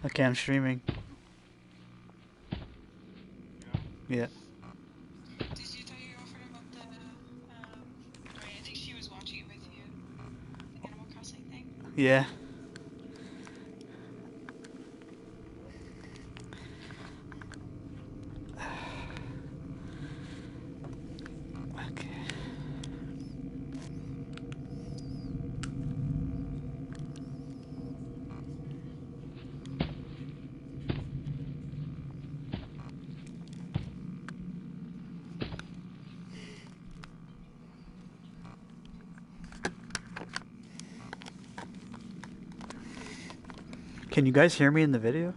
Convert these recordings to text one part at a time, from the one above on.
Okay, I'm streaming. Yeah. Did you tell your girlfriend about the, right, I think she was watching it with you, the Animal Crossing thing? Yeah. Okay. Can you guys hear me in the video?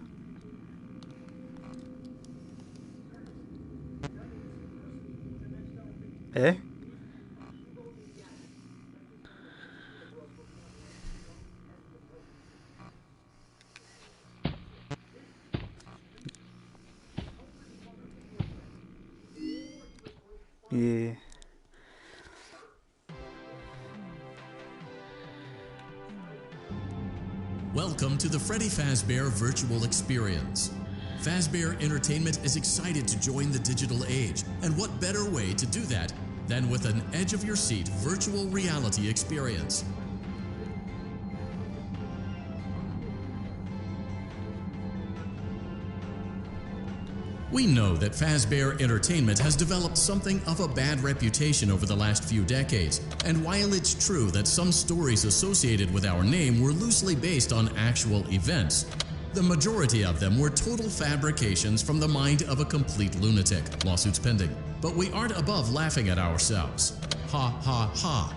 Eh? Yeah. Welcome to the Freddy Fazbear Virtual Experience. Fazbear Entertainment is excited to join the digital age, and what better way to do that than with an edge-of-your-seat virtual reality experience. We know that Fazbear Entertainment has developed something of a bad reputation over the last few decades, and while it's true that some stories associated with our name were loosely based on actual events, the majority of them were total fabrications from the mind of a complete lunatic, lawsuits pending. But we aren't above laughing at ourselves. Ha ha ha.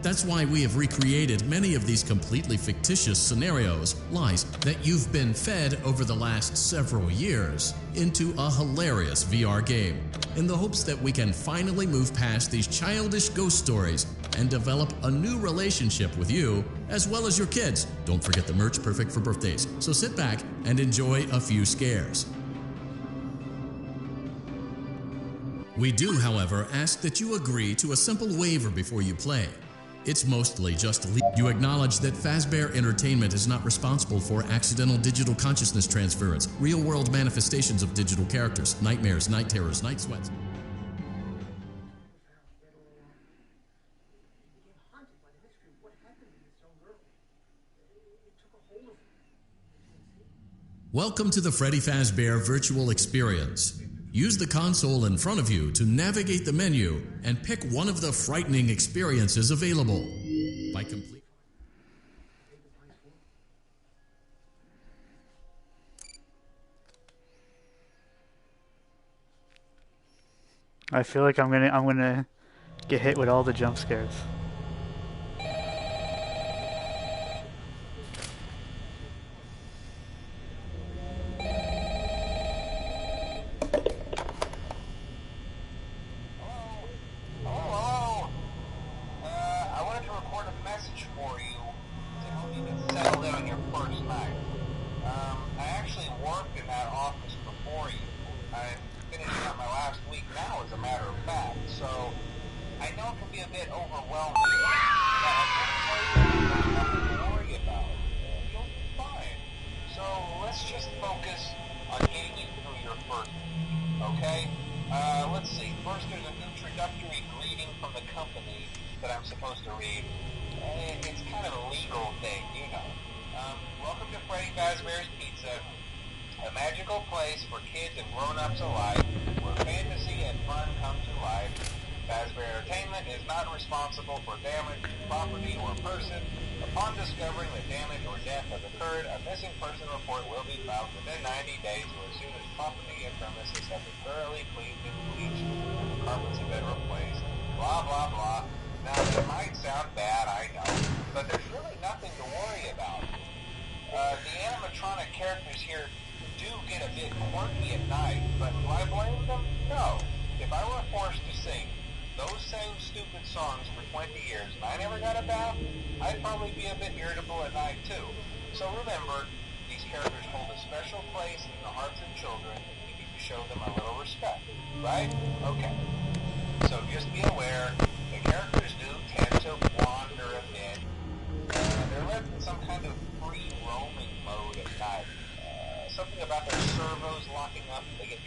That's why we have recreated many of these completely fictitious scenarios, lies, that you've been fed over the last several years into a hilarious VR game, in the hopes that we can finally move past these childish ghost stories and develop a new relationship with you, as well as your kids. Don't forget the merch, perfect for birthdays. So sit back and enjoy a few scares. We do, however, ask that you agree to a simple waiver before you play. It's mostly just you acknowledge that Fazbear Entertainment is not responsible for accidental digital consciousness transference, real-world manifestations of digital characters, nightmares, night terrors, night sweats. Welcome to the Freddy Fazbear Virtual Experience. Use the console in front of you to navigate the menu and pick one of the frightening experiences available. By complete. I feel like I'm gonna get hit with all the jump scares.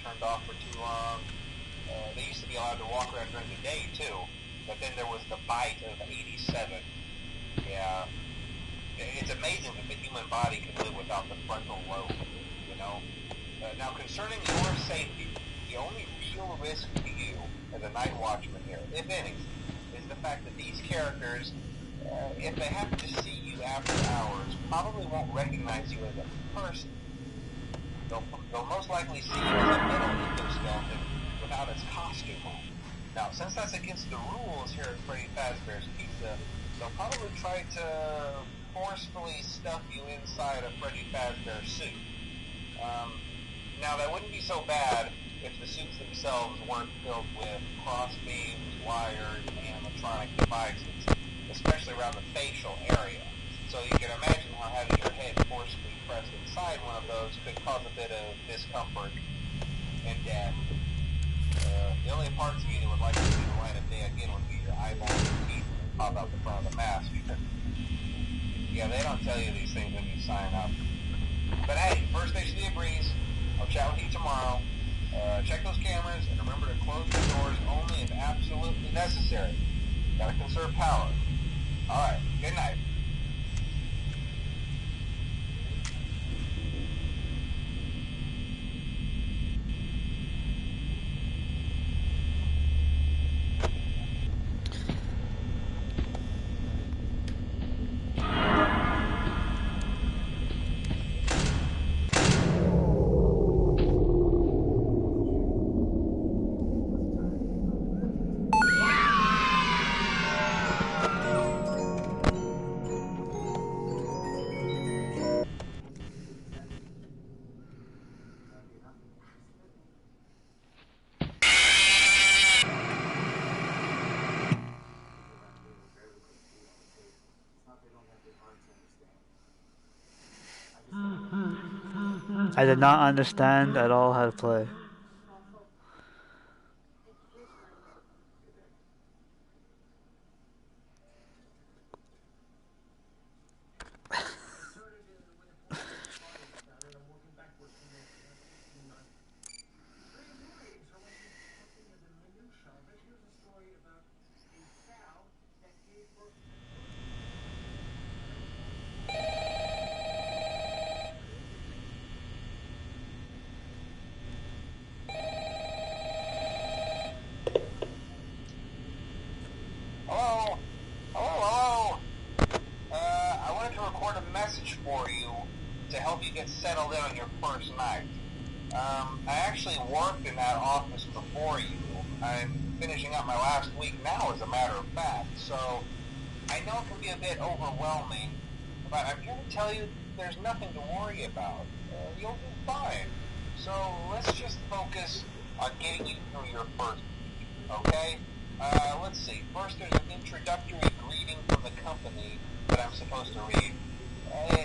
turned off for too long. They used to be allowed to walk around during the day too, but then there was the bite of '87. Yeah, it's amazing that the human body can live without the frontal lobe. You know. Now, concerning your safety, the only real risk to you as a night watchman here, if any, is the fact that these characters, if they happen to see you after hours, probably won't recognize you as a person. They'll most likely see you as a metal endoskeleton without its costume on. Now, since that's against the rules here at Freddy Fazbear's Pizza, they'll probably try to forcefully stuff you inside a Freddy Fazbear suit. Now, that wouldn't be so bad if the suits themselves weren't filled with cross beams, wires, and animatronic devices, especially around the facial area. So you can imagine how having your head forcibly pressed inside one of those could cause a bit of discomfort and death. The only parts of you that would like to see the light of day again would be your eyeballs and teeth pop out the front of the mask. Yeah, they don't tell you these things when you sign up. But hey, first station of the breeze. I'll chat with you tomorrow. Check those cameras and remember to close the doors only if absolutely necessary. Gotta conserve power. Alright, good night. I did not understand at all how to play. For you to help you get settled in on your first night. I actually worked in that office before you. I'm finishing up my last week now, as a matter of fact, so I know it can be a bit overwhelming, but I'm here to tell you there's nothing to worry about. You'll do fine. So let's just focus on getting you through your first week, okay? Let's see. First, there's an introductory greeting from the company that I'm supposed to read.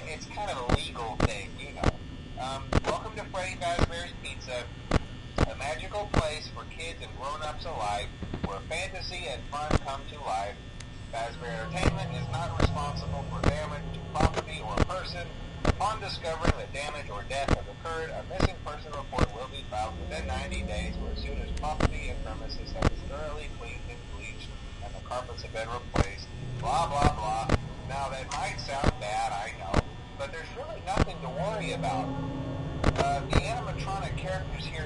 It's kind of a legal thing, you know. Welcome to Freddy Fazbear's Pizza, a magical place for kids and grown-ups alike, where fantasy and fun come to life. Fazbear Entertainment is not responsible for damage to property or person. Upon discovering that damage or death has occurred, a missing person report will be filed within 90 days, or as soon as property and premises have been thoroughly cleaned and bleached, and the carpets have been replaced. Blah, blah, blah. Now, that might sound bad, I know, but there's really nothing to worry about. The animatronic characters here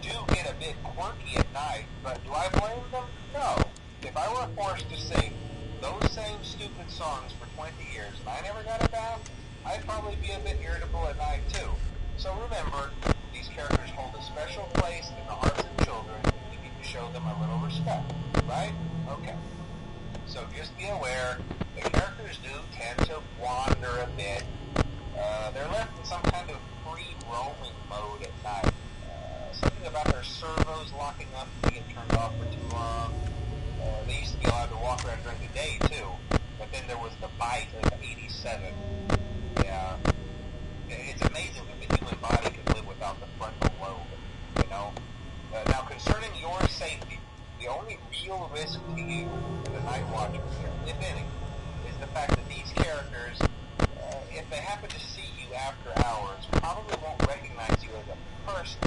do get a bit quirky at night, but do I blame them? No. If I were forced to sing those same stupid songs for 20 years and I never got a bath, I'd probably be a bit irritable at night too. So remember, these characters hold a special place in the hearts of children, and you need to show them a little respect, right? Okay. So just be aware, the characters do tend to wander a bit. They're left in some kind of free roaming mode at night. Something about their servos locking up and being turned off for too long. They used to be allowed to walk around during the day too, but then there was the bite of '87. Yeah. It's amazing that the human body can live without the frontal lobe, you know? Now, concerning your safety, the only real risk to you as a night watchman here, if any, is the fact that these characters, if they happen to see you after hours, probably won't recognize you as a person.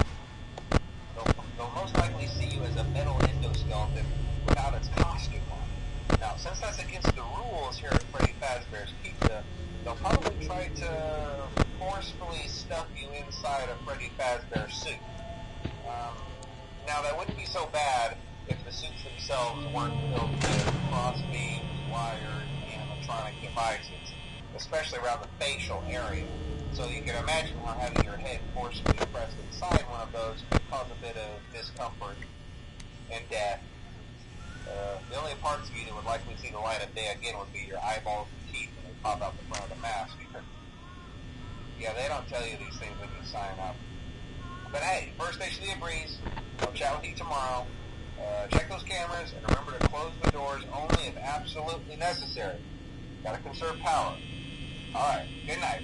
they'll most likely see you as a metal endoskeleton without its costume on. Now, since that's against the rules here at Freddy Fazbear's Pizza, they'll probably try to forcefully stuff you inside a Freddy Fazbear suit. Now, that wouldn't be so bad if the suits themselves weren't filled with crossbeams, wires, animatronic devices, especially around the facial area. So you can imagine how having your head forcibly pressed inside one of those could cause a bit of discomfort and death. The only parts of you that would likely see the light of day again would be your eyeballs and teeth when they pop out the front of the mask. Yeah, they don't tell you these things when you sign up. But hey, first station of the breeze. I'll chat with you tomorrow. Check those cameras and remember to close the doors only if absolutely necessary. Gotta conserve power. Alright, good night.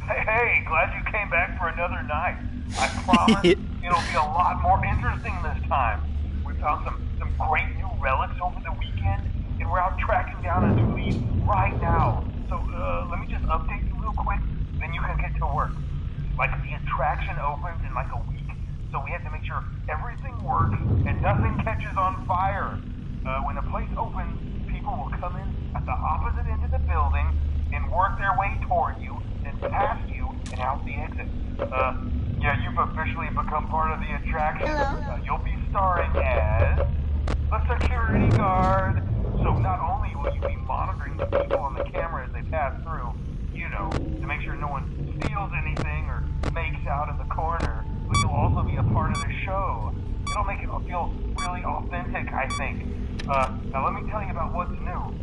Hey, glad you came back for another night. I promise it'll be a lot more interesting this time. We found some great new relics over the weekend, and we're out tracking down a new lead right now. So let me just update you real quick, then you can get to work. Like, the attraction opens in like a week, so we have to make sure everything works and nothing catches on fire. When the place opens, people will come in at the opposite end of the building and work their way toward you, then past you, and out the exit. Yeah, you've officially become part of the attraction. You'll be starring as a security guard. So not only will you be monitoring the people on the camera as they pass through, you know, to make sure no one steals anything or makes out in the corner, but you'll also be a part of the show. It'll make it feel really authentic, I think. Now let me tell you about what's new.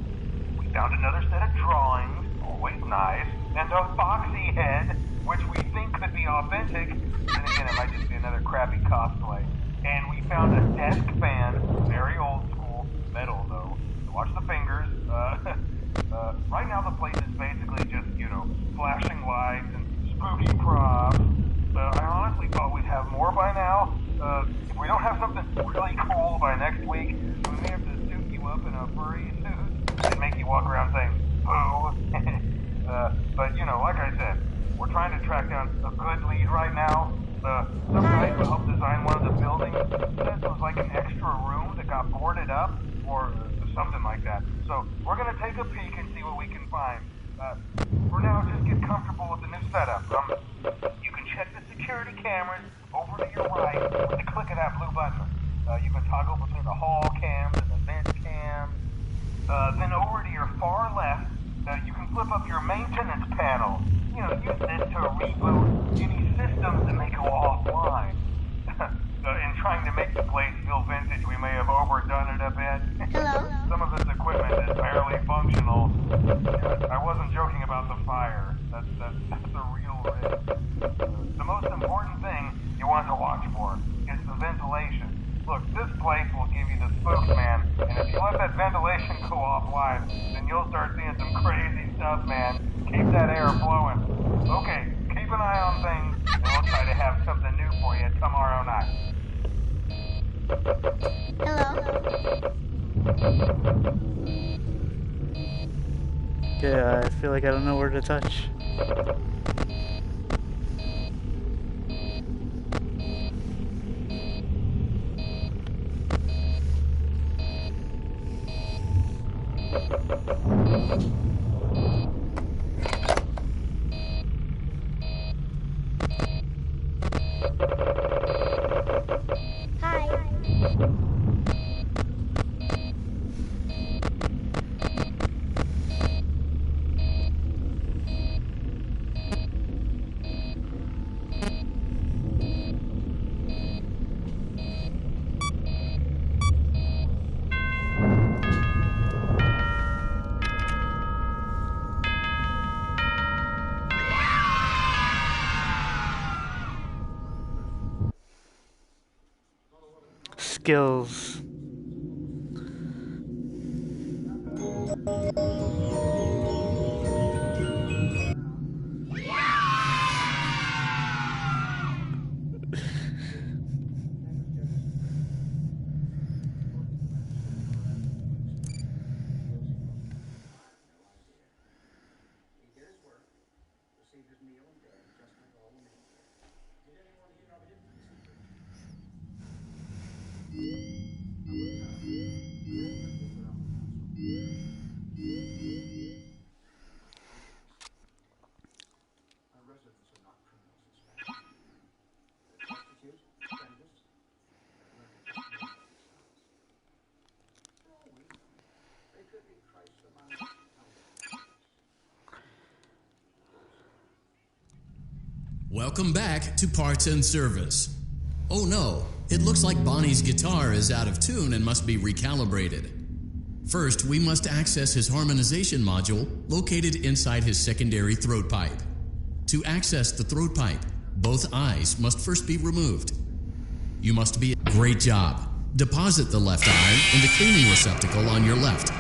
We found another set of drawings, always nice, and a foxy head, which we think could be authentic. Then again, it might just be another crappy cosplay. And we found a desk fan, very old school, metal though. So watch the fingers. Right now the place is basically just, you know, flashing lights and spooky props. I honestly thought we'd have more by now. If we don't have something really cool by next week, we may have to suit you up in a furry suit and make you walk around saying, boo. But, you know, like I said, we're trying to track down a good lead right now. Some guy who helped design one of the buildings says it was like an extra room that got boarded up, or something like that. So we're going to take a peek and see what we can find. For now, just get comfortable with the new setup. You can check the security cameras over to your right with the click of that blue button. You can toggle between the hall cams and the vent cams. Then over to your far left, you can flip up your maintenance panel. You know, use this to reboot any systems that may go offline. In trying to make the place feel vintage, we may have overdone it a bit. Hello? Some of this equipment is barely functional. I wasn't joking about the fire. That's a real risk. The most important thing you want to watch for is the ventilation. Look, this place will give you the spokesman, and if you let that ventilation go offline, then you'll start seeing some crazy stuff, man. Keep that air flowing. Okay, keep an eye on things, and we'll try to have something new for you tomorrow night. Okay, I feel like I don't know where to touch. Skills. Welcome back to Parts and Service. Oh no, it looks like Bonnie's guitar is out of tune and must be recalibrated. First, we must access his harmonization module located inside his secondary throat pipe. To access the throat pipe, both eyes must first be removed. You must be a great job. Deposit the left eye in the cleaning receptacle on your left.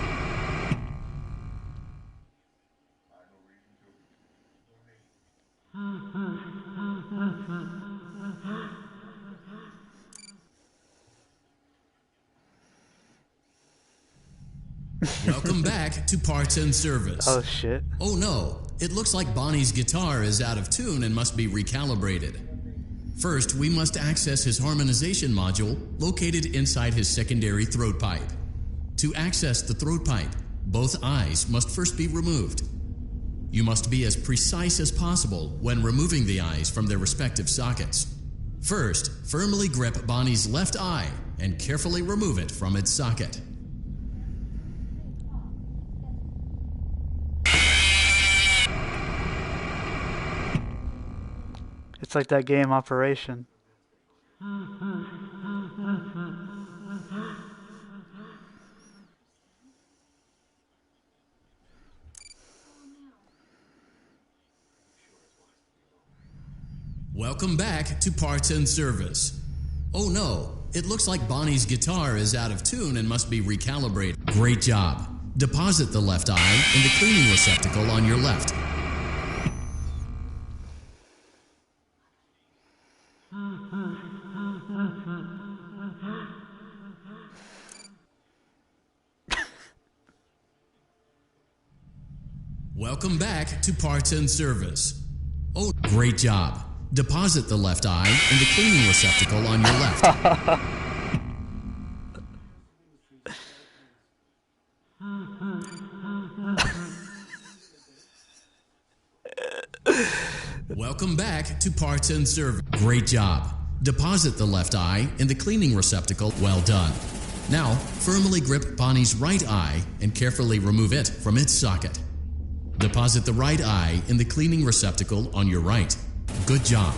Welcome back to Parts and Service. Oh shit. Oh no, it looks like Bonnie's guitar is out of tune and must be recalibrated. First, we must access his harmonization module located inside his secondary throat pipe. To access the throat pipe, both eyes must first be removed. You must be as precise as possible when removing the eyes from their respective sockets. First, firmly grip Bonnie's left eye and carefully remove it from its socket. It's like that game Operation. Welcome back to Parts and Service. Oh no, it looks like Bonnie's guitar is out of tune and must be recalibrated. Great job. Deposit the left eye in the cleaning receptacle on your left. Welcome back to Parts and Service. Oh, great job. Deposit the left eye in the cleaning receptacle on your left. Welcome back to Parts and Service. Great job. Deposit the left eye in the cleaning receptacle. Well done. Now, firmly grip Bonnie's right eye and carefully remove it from its socket. Deposit the right eye in the cleaning receptacle on your right. Good job.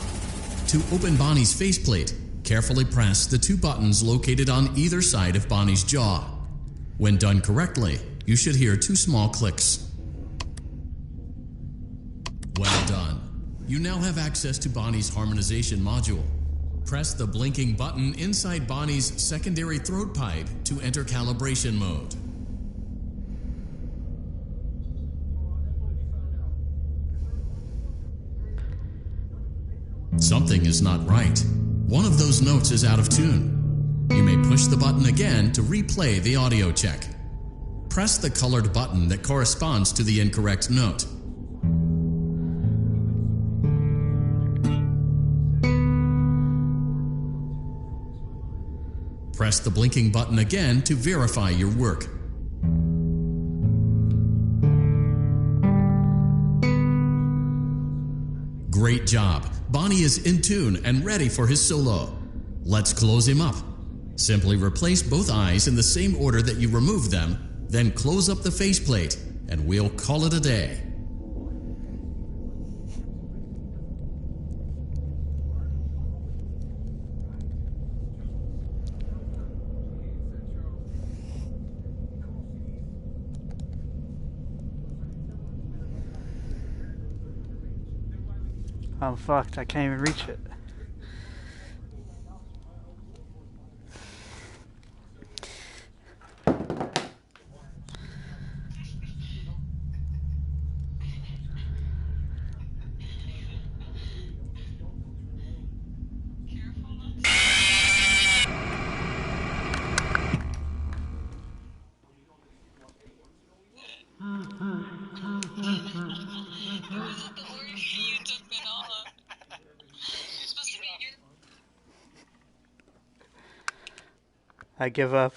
To open Bonnie's faceplate, carefully press the two buttons located on either side of Bonnie's jaw. When done correctly, you should hear two small clicks. Well done. You now have access to Bonnie's harmonization module. Press the blinking button inside Bonnie's secondary throat pipe to enter calibration mode. Something is not right. One of those notes is out of tune. You may push the button again to replay the audio check. Press the colored button that corresponds to the incorrect note. Press the blinking button again to verify your work. Great job. Bonnie is in tune and ready for his solo. Let's close him up. Simply replace both eyes in the same order that you removed them, then close up the faceplate, and we'll call it a day. I'm fucked. I can't even reach it. I give up.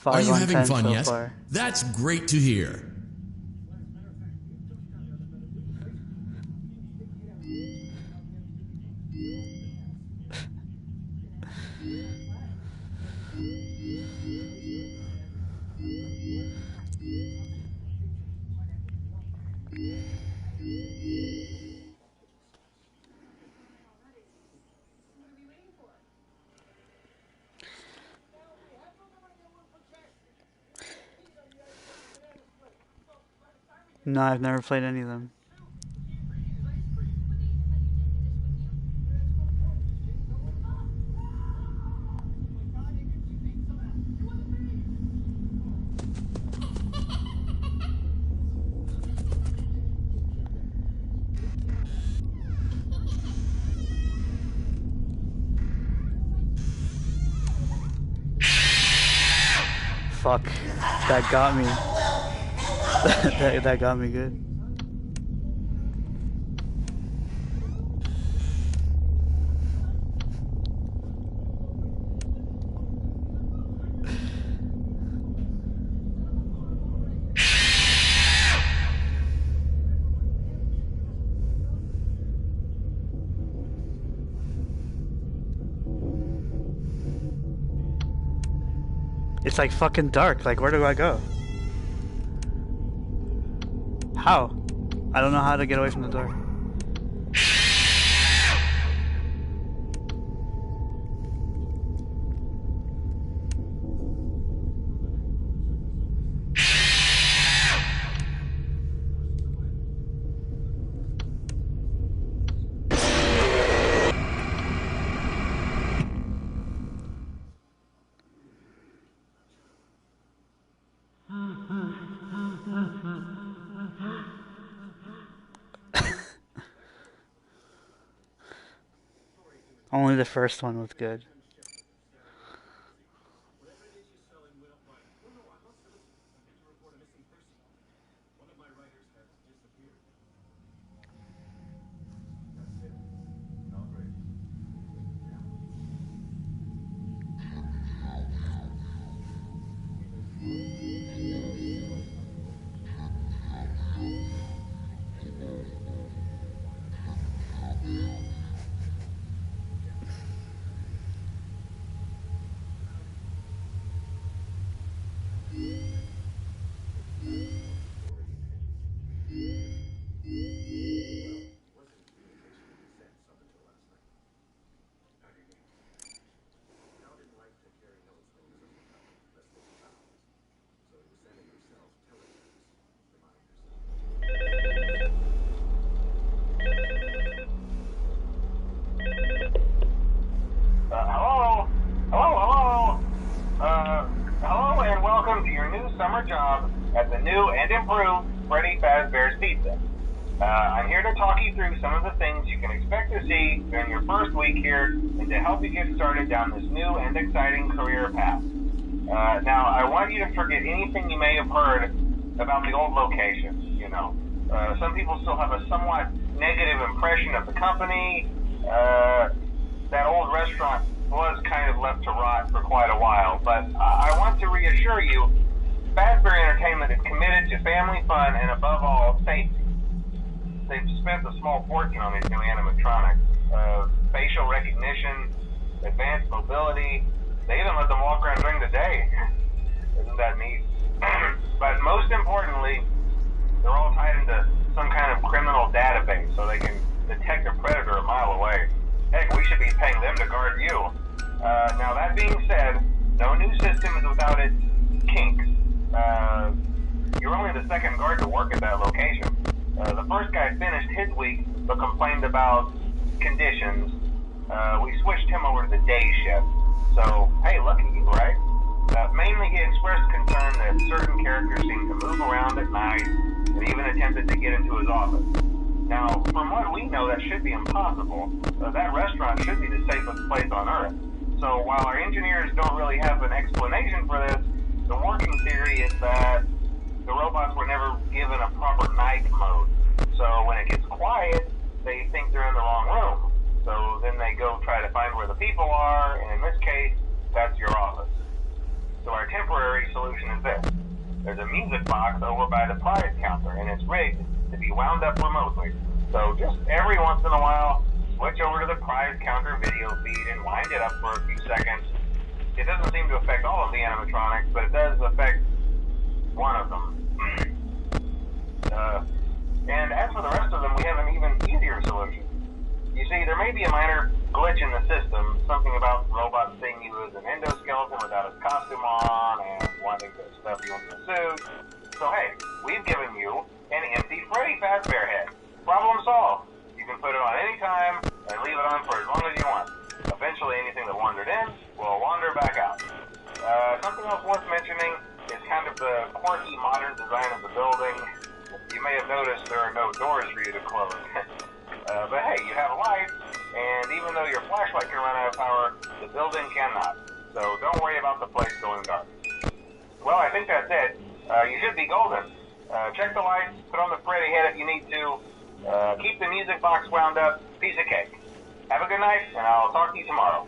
Are you having 5 on 10 fun so yet? far. That's great to hear. No, I've never played any of them. fuck. That got me. that got me good. It's like fucking dark. Like, where do I go? How? I don't know how to get away from the door. Only the first one was good. Hello and welcome to your new summer job at the new and improved Freddy Fazbear's Pizza. I'm here to talk you through some of the things you can expect to see during your first week here and to help you get started down this new and exciting career path. Now, I want you to forget anything you may have heard about the old location, you know. Some people still have a somewhat negative impression of the company. That old restaurant was kind of left to rot for quite a while, but I want to reassure you, Fazbear Entertainment is committed to family fun and above all, safety. They've spent a small fortune on these new animatronics. Facial recognition, advanced mobility, they even let them walk around during the day. Isn't that neat? But most importantly, they're all tied into some kind of criminal database so they can detect a predator a mile away. Heck, we should be paying them to guard you. Now that being said, no new system is without its kinks. You're only the second guard to work at that location. The first guy finished his week but complained about conditions. We switched him over to the day shift. So, hey, lucky you, right? Mainly he expressed concern that certain characters seemed to move around at night and even attempted to get into his office. Now, from what we know, that should be impossible. That restaurant should be the safest place on Earth. So while our engineers don't really have an explanation for this, the working theory is that the robots were never given a proper night mode. So when it gets quiet, they think they're in the wrong room. So then they go try to find where the people are, and in this case, that's your office. So our temporary solution is this. There's a music box over by the prize counter, and it's rigged to be wound up remotely. So just every once in a while, switch over to the prize counter video feed and wind it up for a few seconds. It doesn't seem to affect all of the animatronics, but it does affect one of them. And as for the rest of them, we have an even easier solution. You see, there may be a minor glitch in the system, something about robots seeing you as an endoskeleton without his costume on and wanting to stuff you into a suit. So hey, we've given you an empty Freddy Fazbear head. Problem solved. You can put it on any time and leave it on for as long as you want. Eventually anything that wandered in will wander back out. Something else worth mentioning is kind of the quirky modern design of the building. You may have noticed there are no doors for you to close. But hey, you have a light, and even though your flashlight can run out of power, the building cannot. So don't worry about the place going dark. Well, I think that's it. You should be golden. Check the lights, put on the Freddy head if you need to. Keep the music box wound up. Piece of cake. Have a good night, and I'll talk to you tomorrow.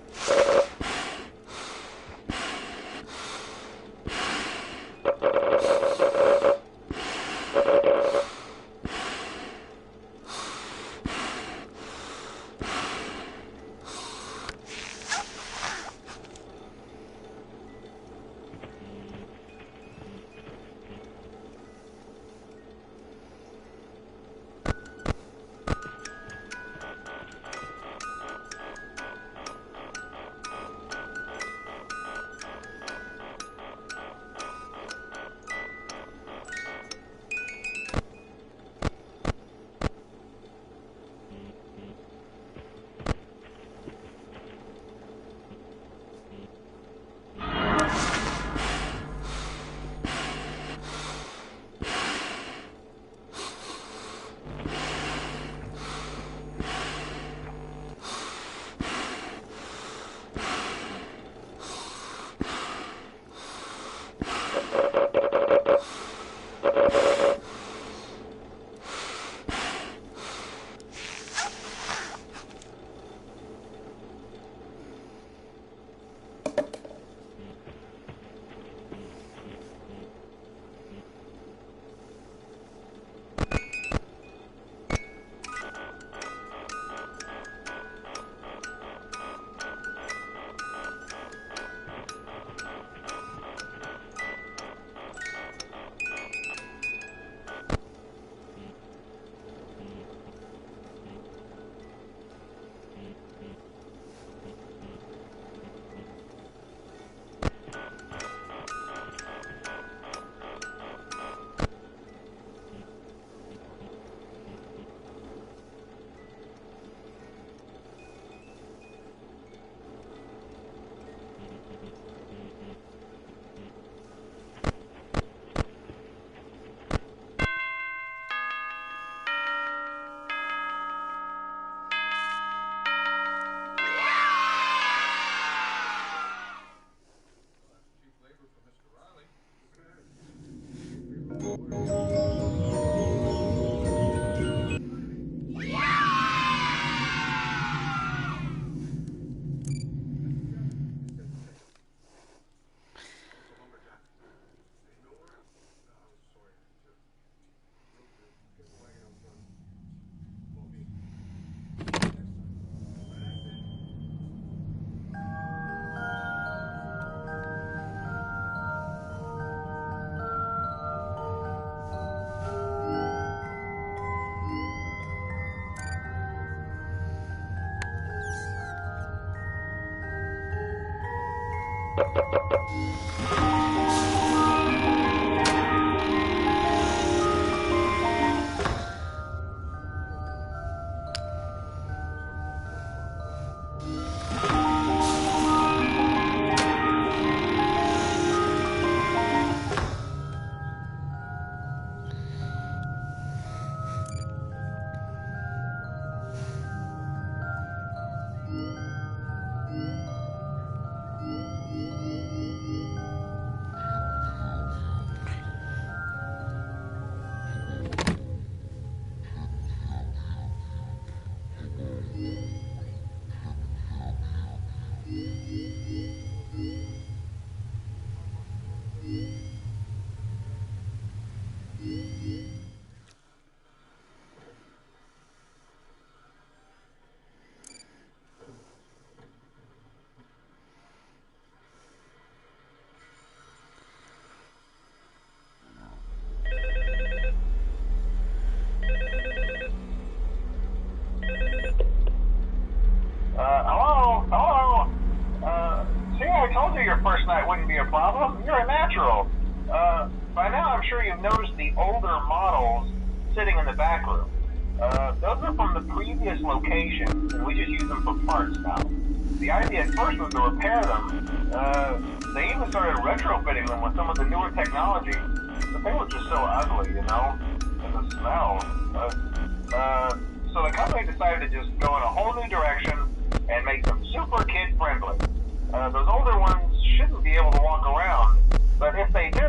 Those older ones shouldn't be able to walk around, but if they do,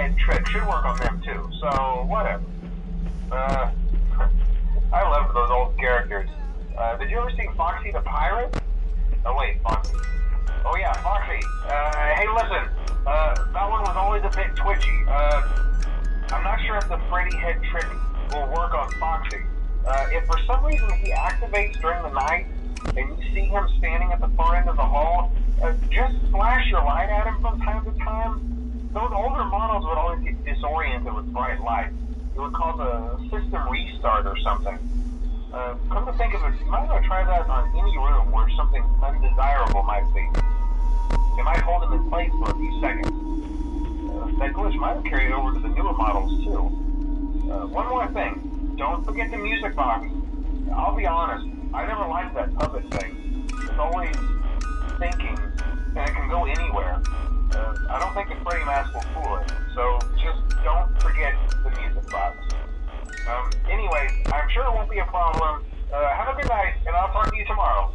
head trick should work on them too, so whatever. I love those old characters. Did you ever see Foxy the Pirate? Oh wait, Foxy. Oh yeah, Foxy. Hey listen, that one was always a bit twitchy. I'm not sure if the Freddy head trick will work on Foxy. If for some reason he activates during the night, and you see him standing at the far end of the hall, just flash your light at him from time to time. Those older models would always get disoriented with bright light. It would cause a system restart or something. Come to think of it, you might want to try that on any room where something undesirable might be. It might hold him in place for a few seconds. That glitch might have carried over to the newer models too. One more thing, don't forget the music box. I'll be honest, I never liked that puppet thing. It's always thinking, and it can go anywhere. I don't think the Freddy mask will fool it, so just don't forget the music box. Anyway, I'm sure it won't be a problem. Have a good night, and I'll talk to you tomorrow.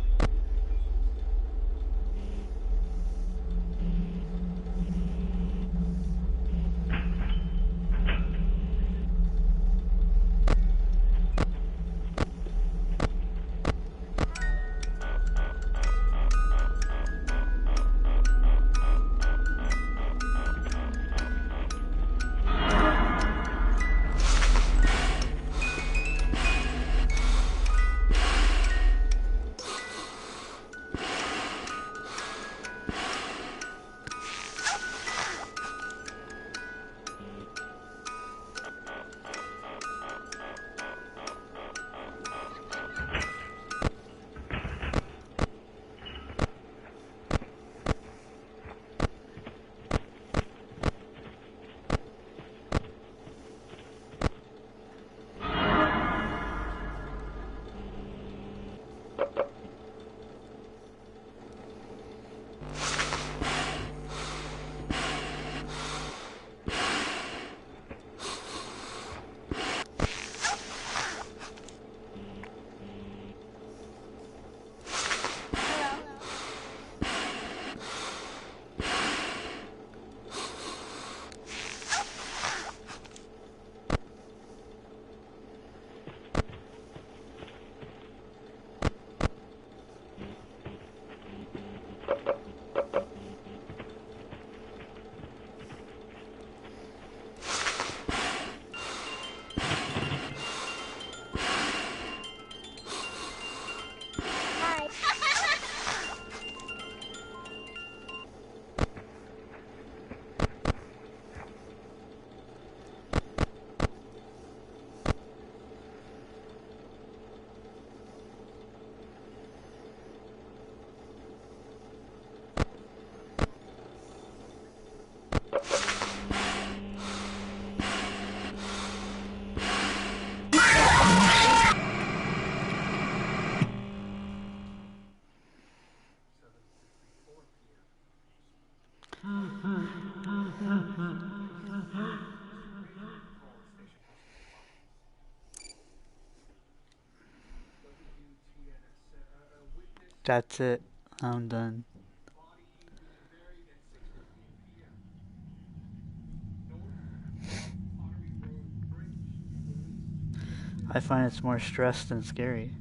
That's it. I'm done. I find it's more stress than scary.